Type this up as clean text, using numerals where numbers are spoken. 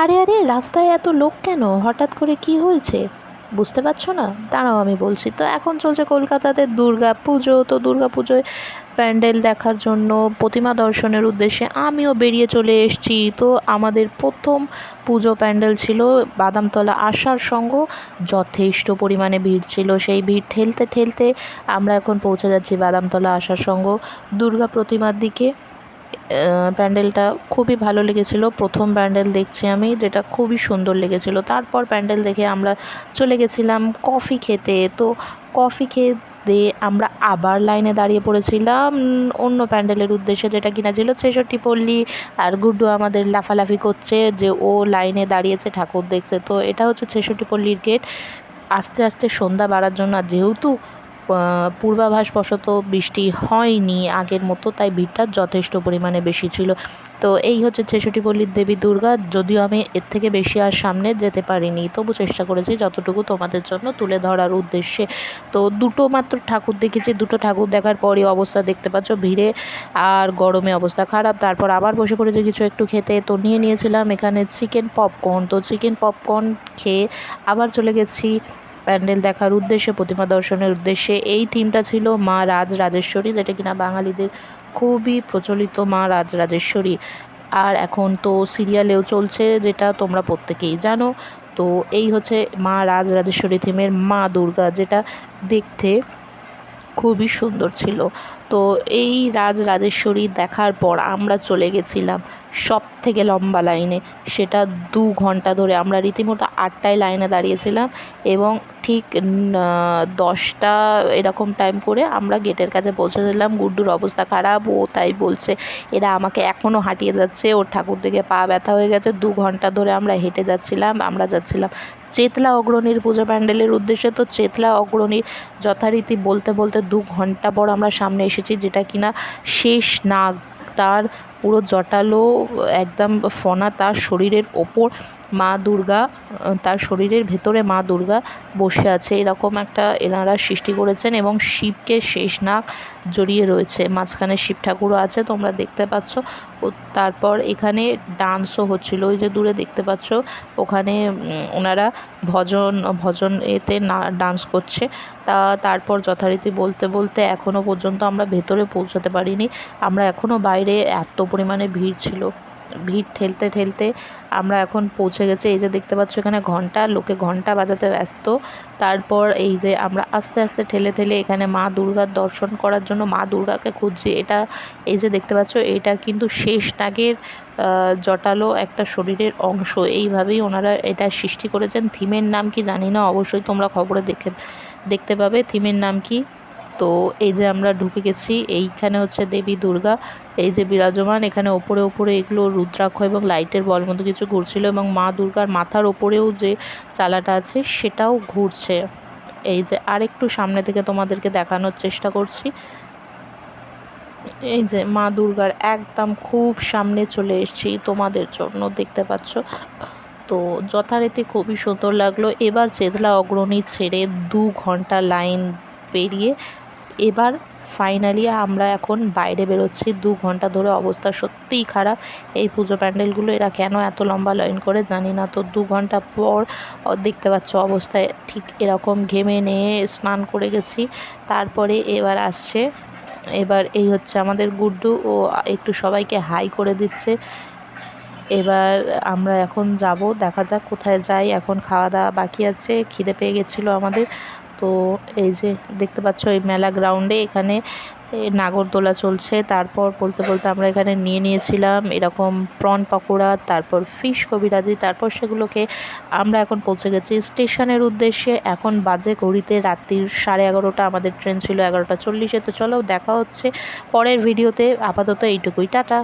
আরে আরে, রাস্তায় এত লোক কেন? হঠাৎ করে কি হয়েছে? বুঝতে পারছো না? দাঁড়াও আমি বলছি। তো এখন চলছে কলকাতাতে দুর্গা পুজো। তো দুর্গা পুজোয় প্যান্ডেল দেখার জন্য, প্রতিমা দর্শনের উদ্দেশ্যে আমিও বেরিয়ে চলে এসেছি। তো আমাদের প্রথম পুজো প্যান্ডেল ছিল বাদামতলা আসার সঙ্গ। যথেষ্ট পরিমাণে ভিড় ছিল। সেই ভিড় ঠেলতে ঠেলতে আমরা এখন পৌঁছে যাচ্ছি বাদামতলা আসার সঙ্গ দুর্গা প্রতিমার দিকে। প্যান্ডেলটা খুবই ভালো লেগেছিল। প্রথম প্যান্ডেল দেখছি আমি, যেটা খুবই সুন্দর লেগেছিল। তারপর প্যান্ডেল দেখে আমরা চলে গেছিলাম কফি খেতে। তো কফি খেতে আমরা আবার লাইনে দাঁড়িয়ে পড়েছিলাম অন্য প্যান্ডেলের উদ্দেশ্যে, যেটা কিনা ছিল ৬৬ পল্লী। আর গুড্ডু আমাদের লাফালাফি করছে যে ও লাইনে দাঁড়িয়েছে ঠাকুর দেখছে। তো এটা হচ্ছে ৬৬ পল্লীর গেট। আস্তে আস্তে সন্ধ্যা বাড়ার জন্য, যেহেতু পূর্বাভাসবশত বৃষ্টি হয়নি আগের মতো, তাই ভিড়টা যথেষ্ট পরিমাণে বেশি ছিল। তো এই হচ্ছে ৬৬ পল্লীর দেবী দুর্গা। যদিও আমি এর থেকে বেশি আর সামনে যেতে পারিনি, তবু চেষ্টা করেছি যতটুকু তোমাদের জন্য তুলে ধরার উদ্দেশ্যে। তো দুটো মাত্র ঠাকুর দেখেছি। দুটো ঠাকুর দেখার পরই অবস্থা দেখতে পাচ্ছ, ভিড়ে আর গরমে অবস্থা খারাপ। তারপর আবার বসে পড়েছি কিছু একটু খেতে। তো নিয়েছিলাম এখানে চিকেন পপকর্ন। তো চিকেন পপকর্ন খেয়ে আবার চলে গেছি প্যান্ডেল দেখার উদ্দেশ্যে, প্রতিমা দর্শনের উদ্দেশ্যে। এই থিমটা ছিল মা রাজরাজেশ্বরী, যেটা কিনা বাঙালিদের খুবই প্রচলিত মা রাজরাজেশ্বরী। আর এখন তো সিরিয়ালেও চলছে, যেটা তোমরা প্রত্যেকেই জানো। তো এই হচ্ছে মা রাজরাজেশ্বরী থিমের মা দুর্গা, যেটা দেখতে খুবই সুন্দর ছিল। তো এই রাজরাজেশ্বরী দেখার পর আমরা চলে গেছিলাম সবথেকে লম্বা লাইনে। সেটা ২ ঘন্টা ধরে আমরা রীতিমতো ৮টায় লাইনে দাঁড়িয়েছিলাম, এবং ঠিক ১০টা এরকম টাইম করে আমরা গেটের কাছে পৌঁছেছিলাম। গুড্ডুর অবস্থা খারাপ, ও তাই বলছে এরা আমাকে এখনও হাঁটিয়ে যাচ্ছে, ওর ঠাকুর দেখে পা ব্যথা হয়ে গেছে। ২ ঘন্টা ধরে আমরা হেঁটে যাচ্ছিলাম। আমরা যাচ্ছিলাম চেতলা অগ্রণীর পুজো প্যান্ডেলের উদ্দেশ্যে। তো চেতলা অগ্রণীর যথারীতি বলতে বলতে ২ ঘন্টা পর আমরা সামনে এসেছি, যেটা কিনা শেষ নাগ। তার পুরো জটালো একদম ফনা তার শরীরের ওপর মা দুর্গা, তার শরীরের ভেতরে মা দুর্গা বসে আছে, এরকম একটা এনারা সৃষ্টি করেছেন। এবং শিবকে শেষ নাগ জড়িয়ে রয়েছে, মাঝখানে শিব ঠাকুরও আছে, তোমরা দেখতে পাচ্ছ। ও তারপর এখানে ডান্সও হচ্ছিল, ওই যে দূরে দেখতে পাচ্ছ, ওখানে ওনারা ভজন এতে না ডান্স করছে। তারপর যথারীতি বলতে বলতে এখনও পর্যন্ত আমরা ভেতরে পৌঁছাতে পারিনি। আমরা এখনও বাইরে, এত পরিমাণে ভিড় ছিল। ভিড় ঠেলতে ঠেলতে আমরা এখন পৌঁছে গেছি। এই যে দেখতে পাচ্ছ এখানে ঘন্টা, লোকে ঘন্টা বাজাতে ব্যস্ত। তারপর এই যে আমরা আস্তে আস্তে ঠেলে ঠেলে এখানে মা দুর্গার দর্শন করার জন্য মা দুর্গাকে খুঁজছি। এটা এই যে দেখতে পাচ্ছ, এটা কিন্তু শেষ নাগের জটালো একটা শরীরের অংশ। এইভাবেই ওনারা এটা সৃষ্টি করেছেন। থিমের নাম কি জানি না, অবশ্যই তোমরা খবরে দেখতে পাবে থিমের নাম কি। তো এই যে আমরা ঢুকে গেছি, এইখানে হচ্ছে দেবী দুর্গা এই যে বিরাজমান। এখানে ওপরে ওপরে এগুলো রুদ্রাক্ষ এবং লাইটের বল মতো কিছু ঘুরছিল, এবং মা দুর্গার মাথার ওপরেও যে চালাটা আছে সেটাও ঘুরছে। এই যে আরেকটু সামনে থেকে তোমাদেরকে দেখানোর চেষ্টা করছি। এই যে মা দুর্গার একদম খুব সামনে চলে এসেছি তোমাদের জন্য, দেখতে পাচ্ছ। তো যথারীতি খুবই সুন্দর লাগলো। এবার চেতলা অগ্রণী ছেড়ে ২ ঘন্টা লাইন পেরিয়ে এবার ফাইনালি আমরা এখন বাইরে বেরোচ্ছি। ২ ঘন্টা ধরে অবস্থা সত্যিই খারাপ এই পুজো প্যান্ডেলগুলো। এরা কেন এত লম্বা লাইন করে জানি না। তো ২ ঘন্টা পর দেখতে পাচ্ছ অবস্থায় ঠিক এরকম ঘেমে নিয়ে স্নান করে গেছি। তারপরে এবার আসছে, এবার এই হচ্ছে আমাদের গুড্ডু, ও একটু সবাইকে হাই করে দিচ্ছে। এবার আমরা এখন যাব, দেখা যাক কোথায় যাই। এখন খাওয়া দাওয়া বাকি আছে, খিদে পেয়ে গেছিলো আমাদের। তো এই যে দেখতে পাচ্ছ এই মেলা গ্রাউন্ডে এখানে নাগরদোলা চলছে। তারপর বলতে বলতে আমরা এখানে নিয়েছিলাম এরকম প্রন পকোড়া, তারপর ফিশ কবিরাজি। তারপর সেগুলোকে আমরা এখন পৌঁছে গেছি স্টেশনের উদ্দেশ্যে। এখন বাজে ঘড়িতে রাত্রির 11:30। আমাদের ট্রেন ছিল 11:40-এ। তো চলো দেখা হচ্ছে পরের ভিডিওতে। আপাতত এইটুকুই, টাটা।